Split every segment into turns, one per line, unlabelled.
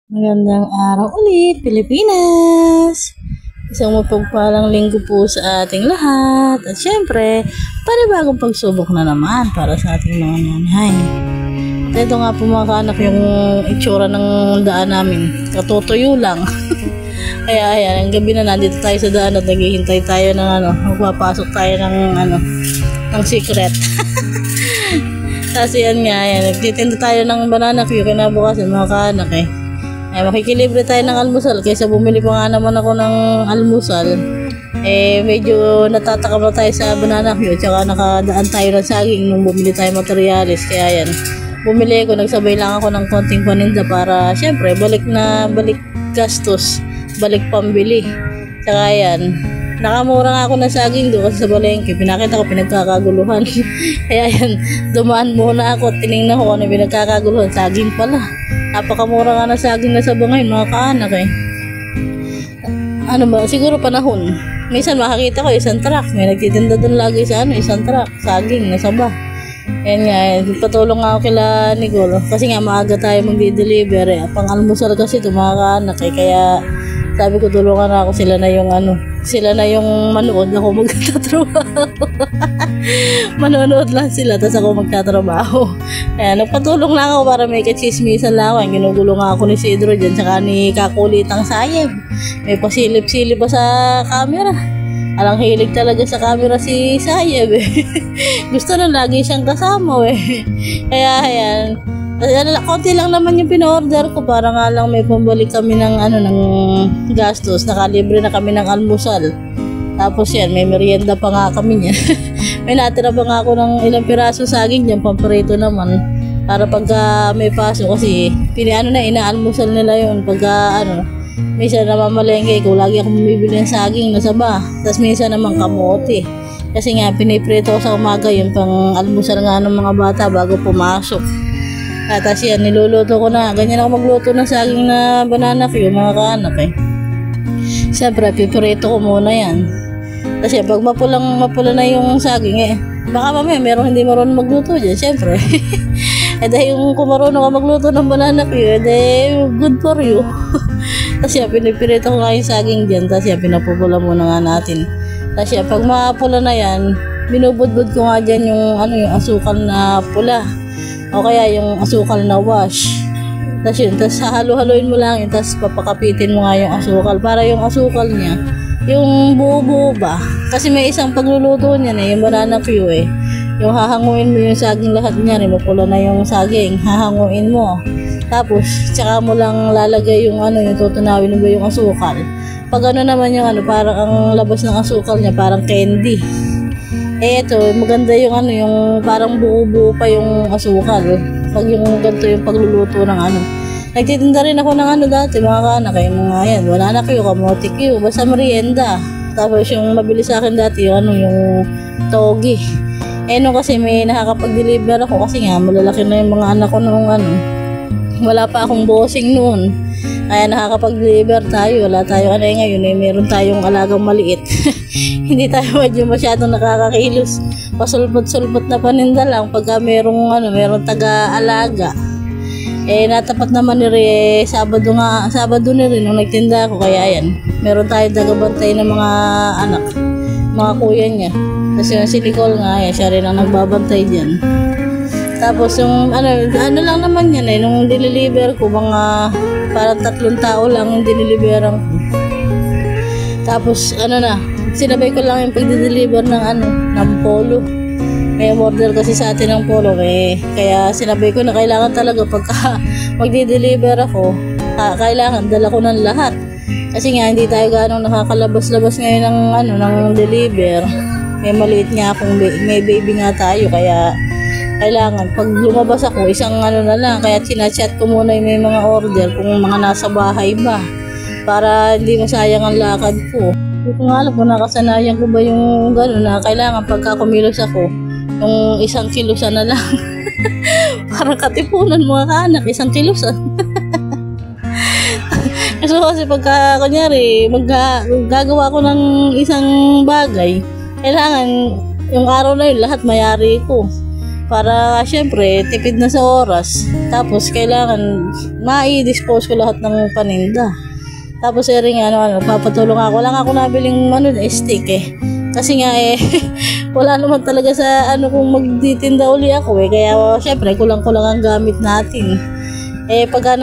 Magandang araw ulit, Pilipinas! Isang mapagpalang linggo po sa ating lahat. At syempre, panibagong pagsubok na naman para sa ating mga nanay. At ito nga po mga kaanak yung itsura ng daan namin. Katutuyo lang. Kaya ayan, ang gabi na nandito tayo sa daan at naghihintay tayo ng magpapasok tayo ng secret. Kasi yan nga, ayan, nagtitinda tayo ng banana Q kinabukasan mga kaanak eh. Ay, makikilibre tayo ng almusal kaysa bumili pa nga naman ako ng almusal. Medyo natataka pa tayo sa banana Q tsaka nakadaan tayo ng saging nung bumili tayo materialis. Kaya yan, bumili ako, nagsabay lang ako ng konting paninda para syempre balik gastos, balik pambili. Tsaka yan, nakamura nga ako ng saging doon kasi sa balengke, pinakita ko pinagkakaguluhan. Kaya yan, dumaan muna ako at tinignan ko ano pinagkakaguluhan, saging pala. Napakamura nga na saging na saba ngayon mga kaanak eh. Ano ba, siguro panahon. Minsan makakita ko isang truck, may nagtitinda doon lagi sa isang truck, saging na saba. Yan nga, patulong nga ako kila Nicole kasi nga maaga tayo magdi-deliver eh. Pang almusal kasi ito mga kaanak eh, kaya sabi ko tulungan ako, sila na yung manood, ako magtatrabaho. Manonood lang sila tapos ako magtatrabaho. Kaya nagpatulong lang ako para may kachismisan lang ako. Ginugulo nga ako ni Sidro dyan tsaka ni Kakulitang Sayeb. May pasilip-silip pa sa camera. Alang hilig talaga sa camera si Sayeb eh. Gusto na lagi siyang kasama eh. Kaya ayan, konti lang naman yung pina-order ko para nga lang may pambalik kami ng gastos. Nakalibre na kami ng almusal. Tapos yan, may merienda pa nga kami niyan. May natira pa nga ako ng ilang piraso saging diyan, pamparito naman. Para pagka may paso kasi inaalmusal nila yun pagka minsan namamalengke ko, lagi ako bumibili ng saging na saba. Tapos minsan naman kamote. Kasi nga piniprito ko sa umaga yung pang almusal nga ng mga bata bago pumasok. Tapos yan, niluluto ko na. Ganyan ako magluto ng saging na banana Q, mga kaanak eh. Siyempre, pipirito ko muna yan. Kasi pag mapula na yung saging eh, baka mamaya meron hindi marunong magluto dyan, siyempre. Dahil kung marunong ka magluto ng banana Q, good for you. Kasi yan, pinipirito ko nga yung saging dyan. Tapos yan, pinapupula muna nga natin. Tapos yan, pag mapula na yan, binubudbud ko nga dyan yung asukal na pula. O kaya yung asukal na wash. Tapos yun, halo-haloin mo lang yun, tapos papakapitin mo nga yung asukal para yung asukal niya, yung buo-buo ba. Kasi may isang pagluluto niya yung banana Q eh. Yung hahanguin mo yung saging lahat niya, mapula na yung saging, hahanguin mo. Tapos, tsaka mo lang lalagay yung yung tutunawin mo yung asukal. Pag naman yung parang ang labas ng asukal niya, parang candy. Ito, maganda yung yung parang buo-buo pa yung asukal. Pag yung ganito yung pagluluto ng Nagtitinda rin ako ng dati, mga kaanak, yung mga yan, wala na kayo, kamote Q, basta merienda. Tapos yung mabilis sa akin dati, yung togi. Nung kasi may nakakapag-deliver ako kasi nga, malalaki na yung mga anak ko noong wala pa akong bossing noon. Kaya nakakapag-deliver tayo, wala tayo ngayon meron tayong alagang maliit. Hindi tayo medyo masyadong nakakakilos. Pasulpot-sulpot na paninda lang pagka merong taga-alaga. Natapat naman Sabado na rin nung nagtinda ako, kaya yan. Meron tayo tagabantay ng mga anak, mga kuya niya. Kasi yung si Nicole nga, siya rin ang nagbabantay dyan. Tapos yung lang naman yan nung deliver ko, mga parang 3 tao lang yung diniliberan ko. Tapos sinabay ko lang yung pagdi-deliver ng polo. May order kasi sa atin ng polo kaya sinabay ko na kailangan talaga pagka magdi-deliver ako, kailangan dala ko ng lahat. Kasi nga hindi tayo ganong nakakalabas-labas ngayon ng deliver. May maliit nga akong may baby nga tayo, kaya kailangan pag lumabas ako isang na lang, kaya chinachat ko muna yung may mga order kung mga nasa bahay ba para hindi masayang ang lakad ko. Hindi ko nga alam kung nakasanayan ko ba yung gano'n na kailangan pagka kumilos ako yung 1 kilo sana lang. Parang katipunan mga kaanak, 1 kilo sana. Kasi pagka kunyari gagawa ko ng isang bagay, kailangan yung araw na yun lahat mayari ko. Para syempre tipid na sa oras. Tapos kailangan mai-dispose ko lahat ng paninda. Tapos rin papatulong ako. Lang ako nabiling stick eh. Kasi nga wala naman talaga sa kung magtitinda uli ako eh. Kaya syempre kulang-kulang ang gamit natin. Pagka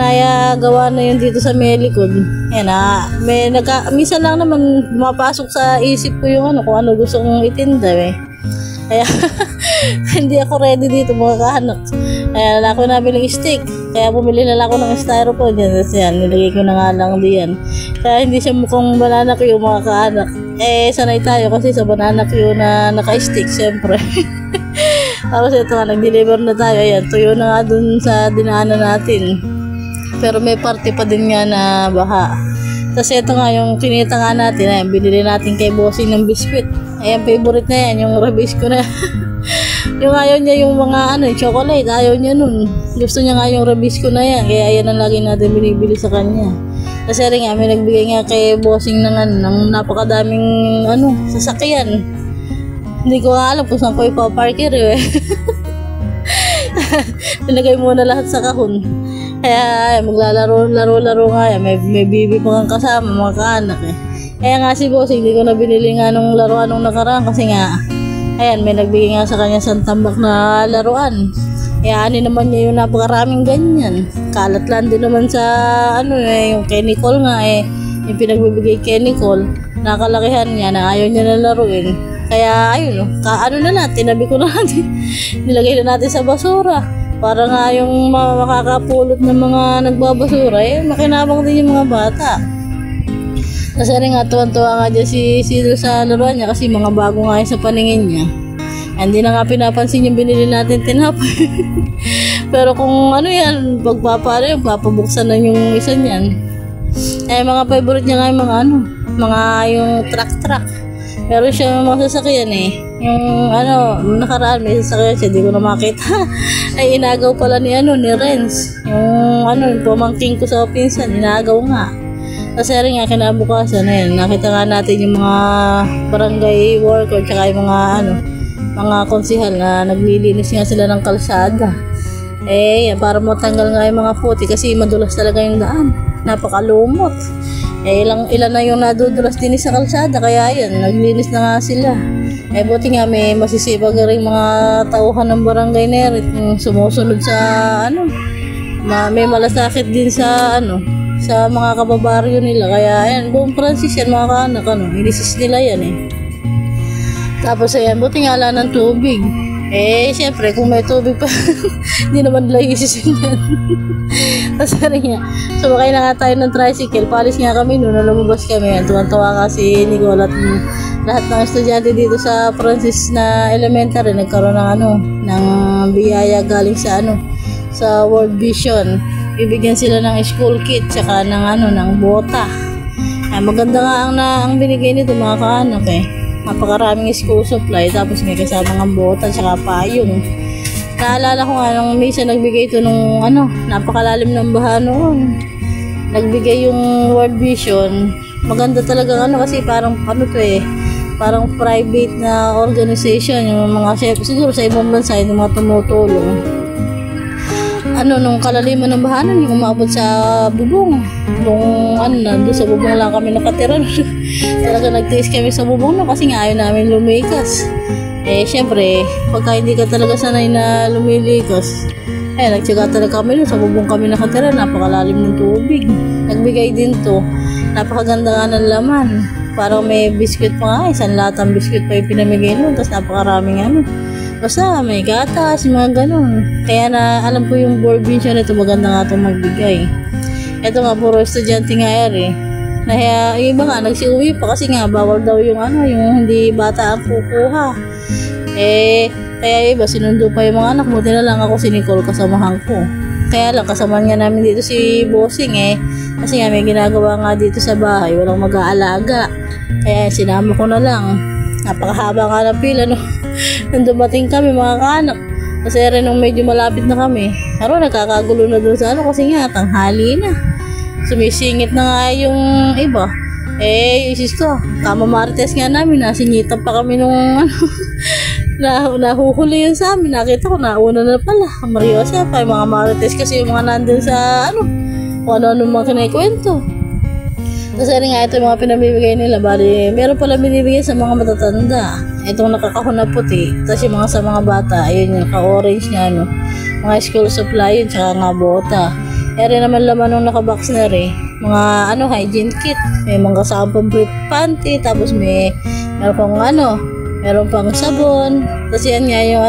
gawa na yun dito sa may likod, minsan lang naman mapasok sa isip ko yung kung ano gusto kong itinda eh. Kaya hindi ako ready dito mga kaanak. Kaya wala ko nabiling stick. Kaya bumili na lang ako ng styrofoam dyan. Tapos nilagay ko na nga lang diyan. Kaya hindi siya mukhang banana Q mga kaanak. Sanay tayo kasi sa banana Q na naka-stick syempre. Tapos ito nga, nag-deliver na tayo. Ayan, tuyo na nga dun sa dinaanan natin. Pero may parte pa din nga na baha. Tapos ito nga, yung kinita nga natin, ayan, binili natin kay Bossing ng biscuit. Ayan, favorite na yan, yung Rabisco na. Yung ayaw niya yung mga chocolate, ayaw niya nun. Gusto niya nga yung Rabisco na yan. Kaya ayan ang lagi natin binibili sa kanya. Kasi rin nga, may nagbigay nga kay Bossing ng napakadaming sasakyan. Hindi ko alam kung saan ko ipaparker eh. Pinagay muna lahat sa kahon. Kaya maglalaro nga yan. May bibi pa kang kasama, mga kaanak eh. Kaya nga si Boss, hindi ko na binili nga nung laruan nung nakaraan kasi nga, ayan, may nagbigay nga sa kanya isang tambak na laruan. Kaya naman niya yung napakaraming ganyan. Kalat lang din naman sa yung kay Nicole nga yung pinagbibigay kay Nicole. Nakalakihan niya na ayaw niya na laruin. Kaya ayun, na lang, tinabi ko na natin. Nilagay na natin sa basura. Para nga yung makakapulot ng mga nagbabasura, makinabang din yung mga bata. Kasi rin nga, tuwan-tuwa nga dyan si Cedro sa laruan niya kasi mga bago nga yun sa paningin niya. Hindi na nga pinapansin yung binili natin tinapay. Pero kung yan, papabuksan na yung isa niyan. Mga favorite niya nga yung mga yung truck. Meron siya mga sasakyan Yung nakaraan may sasakyan siya, di ko na makita. Ay inagaw pala ni Renz. Yung pamangking ko sa pinsan, inagaw nga. Kasi rin nga kinabukasan nakita nga natin yung mga barangay worker tsaka yung mga konsihal na naglilinis nga sila ng kalsada. Para matanggal nga yung mga puti kasi madulas talaga yung daan. Napakalumot. Ilan na yung nadudulas din sa kalsada kaya naglinis na nga sila. Buti nga may masisipag rin mga tauhan ng barangay Nerit yung sumusunod sa may malasakit din sa sa mga kababaryo nila. Kaya buong Francis mga kaanak inisis nila yan Tapos buti nga ala ng tubig. Siyempre, kung may tubig pa, hindi naman nila isisin yan. Tapos nga, sumakay na nga tayo ng tricycle. Palis nga kami noon, lumabas kami. Tuwan-tuwa nga si Nicole at lahat ng estudyante dito sa Francis na elementary nagkaroon ng biyaya galing sa World Vision. Bibigyan sila ng school kit, tsaka ng bota. Maganda nga ang binigay nito mga kaanak Napakaraming school supply, tapos may kasama ng bota tsaka payong. Naalala ko nga nung minsan nagbigay ito nung napakalalim ng baha noon. Nagbigay yung World Vision. Maganda talaga kasi parang parang private na organization yung mga chef. Siguro sa ibang bansa yung mga tumutulong. Nung kalaliman ng baha nun, yung umabot sa bubong. Kung doon sa bubong lang kami nakatira. Talaga nagtiis kami sa bubong kasi nga ayaw namin lumikas. Siyempre, pagka hindi ka talaga sanay na lumilikas, nagtsaga talaga kami doon sa bubong kami nakatira. Napakalalim ng tubig. Nagbigay din to. Napakaganda nga ng laman. Parang may biscuit pa nga, isang latang biscuit pa yung pinamigay nun. Tapos napakaraming basta may gatas, mga ganun. Kaya alam ko yung board vision ito, maganda nga itong magbigay. Ito nga, puro estudyante nga Kaya yung iba nga, nagsiuwi pa kasi nga, bawal daw yung yung hindi bata ang kukuha. Kaya iba, sinundo pa yung mga anak. Buti na lang ako si Nicole, kasamahan ko. Kaya lang, kasama nga namin dito si Bossing kasi nga may ginagawa nga dito sa bahay, walang mag-aalaga. Kaya sinama ko na lang. Napakahaba nga ng pila nung dumating kami mga kaanak. Kasi rin nung medyo malapit na kami, nagkakagulo na doon sa kasi nga tanghali na. Sumisingit na nga yung iba. Isis ko, kama Martes nga namin, nasingitan pa kami nung nahuhuli yun sa amin. Nakita ko, nauna na pala. Mariosa pa, yung mga marites kasi yung mga nandun sa kung ano-ano mga kinikwento. Kasi rin nga ito yung mga pinamibigay nila. Bali, meron pala binibigay sa mga matatanda. Itong nakakahon na puti. Tapos yung mga sa mga bata, ayun yung naka-orange nga, mga school supply yun, tsaka nga bota. Eri naman laman nung nakabox na rin, mga hygiene kit. May mga kasama pang brief panty, tapos meron pang sabon. Tapos yan nga yung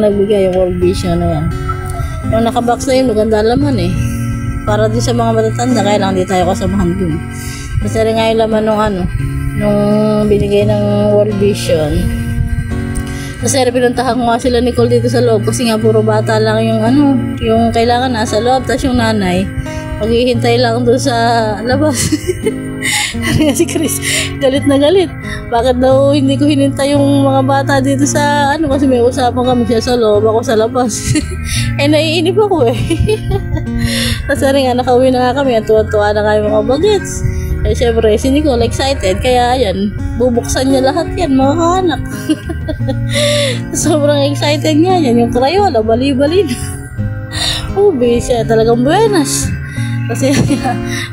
nagbigay, yung World Vision na yan. Yung nakabox na yun, maganda laman eh. Para din sa mga matatanda, kaya lang di tayo kasamahan dun. Tapos rin nga yung laman nung binigay ng World Vision. Kasi pinuntahan ko nga sila Nicole dito sa loob kasi nga puro bata lang yung kailangan nasa loob, tapos yung nanay maghihintay lang doon sa labas. Kasi nga si Chris galit na galit, bakit daw hindi ko hinintay yung mga bata dito sa kasi may usapan kami, siya sa loob, ako sa labas. Naiinip ako eh. Kasi rin nga nakauwi na nga kami, tuwa-tuwa na kayo mga bagets. Syempre, si Nicole excited, kaya yan, bubuksan niya lahat yan, mga anak. Sobrang excited nga yan, yung Crayola, bali-bali na. Ubi siya, talagang buenas. Kasi,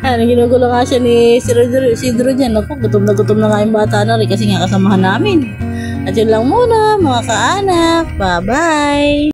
ginugulo nga siya ni Isidro dyan. Ako, gutom na nga yung bata na rin kasi nga kasamahan namin. At yun lang muna, mga kaanak. Bye-bye!